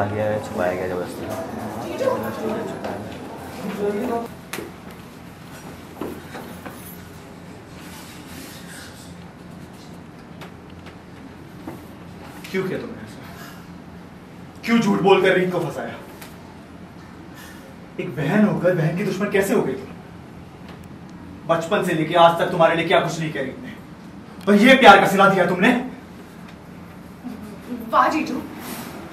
गया है, छुपाया गया जबरदस्ती। क्यों किया तुमने ऐसा? क्यों झूठ बोलकर रीत को फंसाया? एक बहन होकर बहन की दुश्मन कैसे हो गई तुम? बचपन से लेके आज तक तुम्हारे लिए क्या कुछ नहीं किया रीत ने, पर ये प्यार का सिला दिया तुमने। वाह जीजू,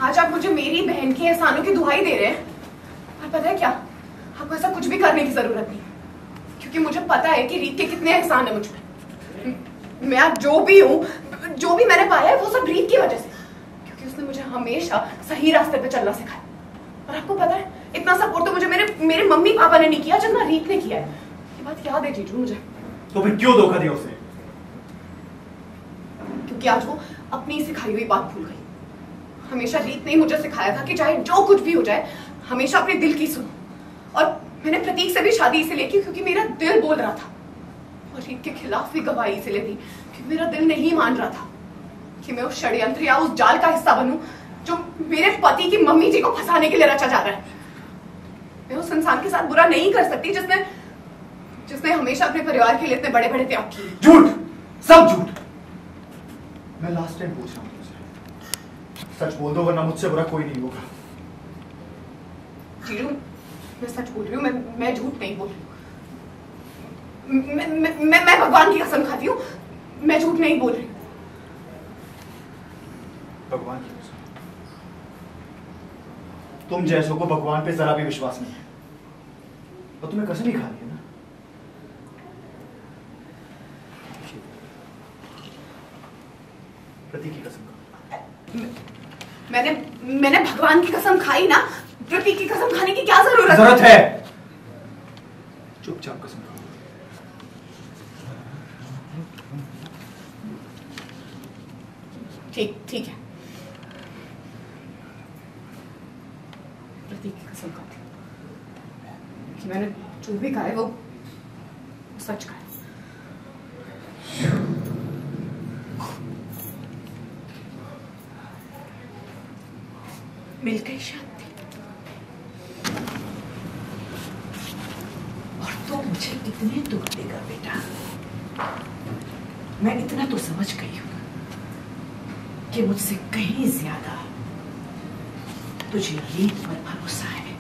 आज आप मुझे मेरी बहन के एहसानों की दुहाई दे रहे हैं। और पता है क्या, आपको ऐसा कुछ भी करने की जरूरत नहीं, क्योंकि मुझे पता है कि रीत के कितने एहसान है मुझ पर। मैं आज जो भी हूँ, जो भी मैंने पाया है, वो सब रीत की वजह से, क्योंकि उसने मुझे हमेशा सही रास्ते पे चलना सिखाया। और आपको पता है, इतना सपोर्ट तो मुझे मेरे मम्मी पापा ने नहीं किया जितना रीत ने किया है। ये बात याद है जीजू मुझे। तो फिर क्यों धोखा दिया उसे? क्योंकि आज वो अपनी सिखाई हुई बात भूल गई। हमेशा रीत ने मुझे सिखाया था कि चाहे जो कुछ भी हो जाए, हमेशा अपने दिल की सुनो। और मैंने प्रतीक से भी शादी इसलिए की क्योंकि मेरा दिल बोल रहा था, और रीत के खिलाफ भी गवाही इसलिए दी क्योंकि मेरा दिल नहीं मान रहा था कि मैं उस षड्यंत्र या उस जाल का हिस्सा बनूं जो मेरे पति की मम्मी जी को फंसाने के लिए रचा जा रहा है। मैं उस इंसान के साथ बुरा नहीं कर सकती जिसने हमेशा अपने परिवार के लिए इतने बड़े बड़े त्याग किए। झूठ, सब झूठ। मैं लास्ट टाइम पूछ रहा हूँ तुझसे, सच बोल दो वरना मुझसे बुरा कोई नहीं होगा। जीजू, मैं सच बोल रही हूँ, मैं झूठ नहीं बोल रही हूँ। मैं भगवान की कसम खाती हूँ, मैं झूठ नहीं बोल रही हूँ। भगवान की कसम? तुम जैसों को भगवान पे जरा भी विश्वास नहीं है, और तुम्हें कसम ही खा ली है ना? प्रतीक की कसम खा। मैंने भगवान की कसम खाई ना, प्रतीक की कसम खाने की क्या जरूरत है? चुपचाप कसम खा। ठीक है, प्रतीक की कसम खाती हूँ कि मैंने जो भी कहा है वो सच कहा है। मिल गई शांति, और तो मुझे कितने दुख देगा बेटा। मैं इतना तो समझ गई हूँ कि मुझसे कहीं ज्यादा तुझे रीत पर भरोसा है।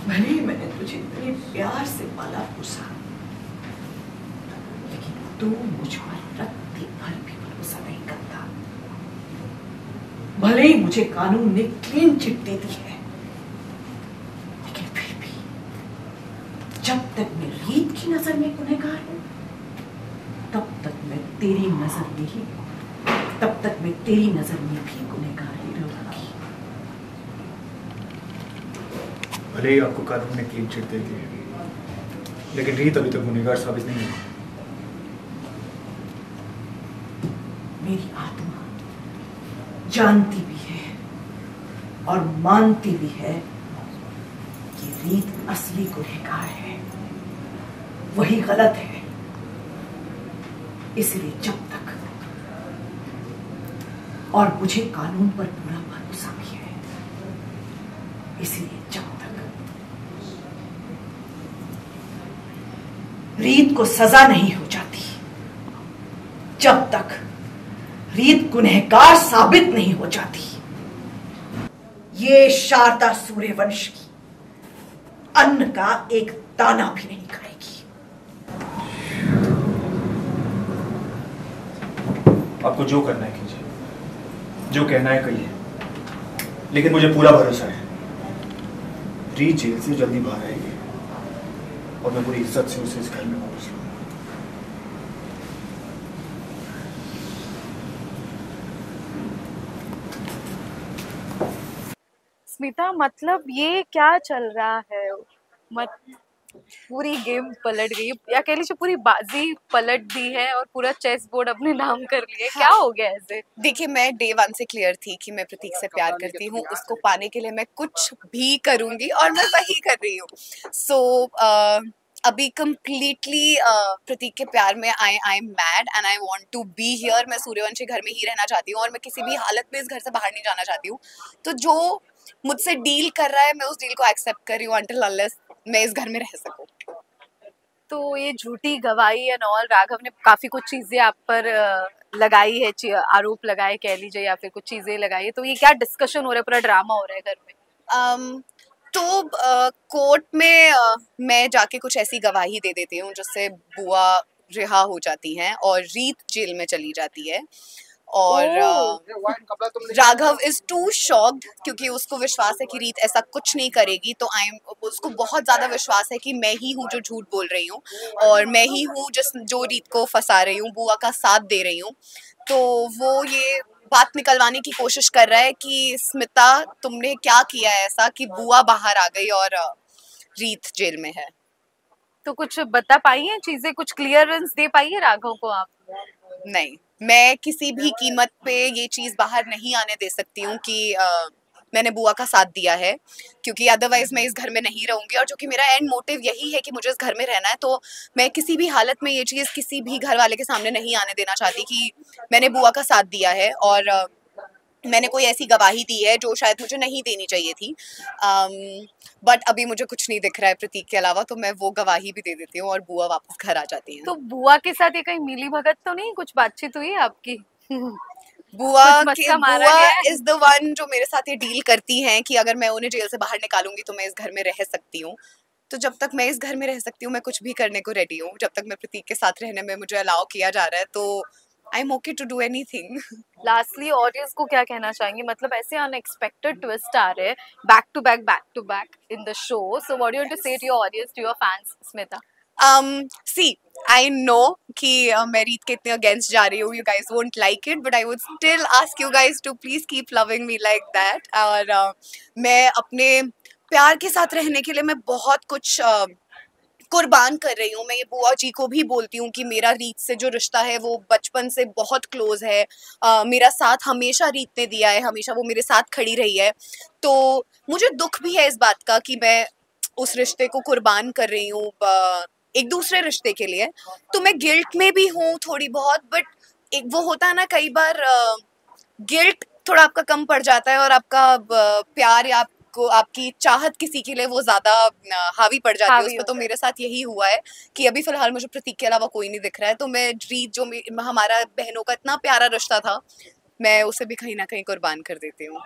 भले ही मैंने तुझे इतने प्यार से पाला पोसा, लेकिन तू मुझ पर रत्ती भर भी भरोसा नहीं करता। भले ही मुझे कानून ने क्लीन चिट दे दी है, लेकिन फिर भी जब तक मैं रीत की नजर में गुनहगार हूं, तब तक मैं तेरी नजर में ही, तब तक मैं तेरी नजर में भी गुनहगार ही रहूंगी। भले ही आपको कानून ने क्लीन चिट दे दी है, लेकिन रीत अभी तक गुनहगार साबित नहीं हुई। मेरी आत्मा जानती भी है और मानती भी है कि रीत असली गुनहगार है, वही गलत है। इसलिए जब तक, और मुझे कानून पर पूरा भरोसा भी है, इसलिए जब तक रीत को सजा नहीं हो जाती, जब तक रीत गुनहगार साबित नहीं हो जाती, ये शारदा सूर्यवंश की अन्न का एक दाना भी नहीं खाएगी। आपको जो करना है कीजिए, जो कहना है कहिए, लेकिन मुझे पूरा भरोसा है रीत जेल से जल्दी बाहर आएगी और मैं पूरी इज्जत से उसे इस घर में वापस लाऊंगा। स्मिता, मतलब ये क्या चल रहा है? पूरी गेम पलट गई, या कह लीजिए पूरी बाजी पलट दी है और पूरा चेस बोर्ड अपने नाम कर लिया। क्या हो गया ऐसे? देखिए, मैं डे 1 से क्लियर थी कि मैं प्रतीक से प्यार करती हूँ, उसको पाने के लिए मैं कुछ भी करूंगी और मैं वही कर रही हूँ। सो अभी कम्प्लीटली प्रतीक के प्यार में I am mad and I want to be here. मैं सूर्यवंशी घर में ही रहना चाहती हूँ और मैं किसी भी हालत में इस घर से बाहर नहीं जाना चाहती हूँ। तो जो मुझसे डील कर रहा है मैं उस डील को एक्सेप्ट कर रही हूँ until unless मैं इस घर में रह सकूँ। तो ये झूठी गवाही एंड ऑल, राघव ने काफी कुछ चीजें आप पर लगाई है, आरोप लगाए कह लीजिए, या फिर कुछ चीजें लगाई है, तो ये क्या डिस्कशन हो रहा है, पूरा ड्रामा हो रहा है घर में? तो कोर्ट में मैं जाके कुछ ऐसी गवाही दे देती हूँ जिससे बुआ रिहा हो जाती हैं और रीत जेल में चली जाती है। और राघव इज टू शॉक्ड क्योंकि उसको विश्वास है कि रीत ऐसा कुछ नहीं करेगी। तो उसको बहुत ज्यादा विश्वास है कि मैं ही हूँ जो झूठ बोल रही हूँ और मैं ही हूँ जो रीत को फंसा रही हूँ, बुआ का साथ दे रही हूँ। तो वो ये बात निकलवाने की कोशिश कर रहा है कि स्मिता तुमने क्या किया है ऐसा कि बुआ बाहर आ गई और रीत जेल में है। तो कुछ बता पाई है चीजें, कुछ क्लियरेंस दे पाई है राघव को आप? नहीं, मैं किसी भी कीमत पे ये चीज बाहर नहीं आने दे सकती हूँ कि मैंने बुआ का साथ दिया है, क्योंकि अदरवाइज मैं इस घर में नहीं रहूंगी। और जो कि मेरा एंड मोटिव यही है कि मुझे इस घर में रहना है, तो मैं किसी भी हालत में ये चीज किसी भी घर वाले के सामने नहीं आने देना चाहती कि मैंने बुआ का साथ दिया है और मैंने कोई ऐसी गवाही दी है जो शायद मुझे नहीं देनी चाहिए थी। बट अभी मुझे कुछ नहीं दिख रहा है प्रतीक के अलावा, तो मैं वो गवाही भी दे देती हूँ और बुआ वापस घर आ जाती है। तो बुआ के साथ ये कहीं मिली भगत तो नहीं, कुछ बातचीत हुई है आपकी? बुआ बुआ इज द वन जो मेरे साथ ये डील करती हैं कि अगर मैं उन्हें जेल से बाहर निकालूंगी तो मैं इस घर में रह सकती हूँ। तो जब तक मैं इस घर में रह सकती हूँ मैं कुछ भी करने को रेडी हूँ। जब तक मैं प्रतीक के साथ रहने में मुझे अलाउ किया जा रहा है तो I am okay to do anything. Lastly audience को क्या कहना चाहेंगे, मतलब ऐसे अनएक्सपेक्टेड ट्विस्ट आ रहे हैं back to back in the show, so what do you want to say to your audience, to your fans, Smita? See, I know कि मैं रीत के इतने अगेंस्ट जा रही हूँ, you guys won't like it, but I would still ask you guys to please keep loving me like that। और मैं अपने प्यार के साथ रहने के लिए मैं बहुत कुछ कुर्बान कर रही हूँ। मैं ये बुआ जी को भी बोलती हूँ कि मेरा रीत से जो रिश्ता है वो बचपन से बहुत क्लोज है। मेरा साथ हमेशा रीत ने दिया है, हमेशा वो मेरे साथ खड़ी रही है। तो मुझे दुख भी है इस बात का कि मैं उस रिश्ते को कुर्बान कर रही हूँ एक दूसरे रिश्ते के लिए। तो मैं गिल्ट में भी हूँ थोड़ी बहुत, बट एक वो होता है ना कई बार गिल्ट थोड़ा आपका कम पड़ जाता है और आपका प्यार या आपको आपकी चाहत किसी के लिए वो ज्यादा हावी पड़ जाती है उसमें। तो मेरे साथ यही हुआ है कि अभी फिलहाल मुझे प्रतीक के अलावा कोई नहीं दिख रहा है। तो मैं रीत जो हमारा बहनों का इतना प्यारा रिश्ता था, मैं उसे भी कहीं ना कहीं कुर्बान कर देती हूँ।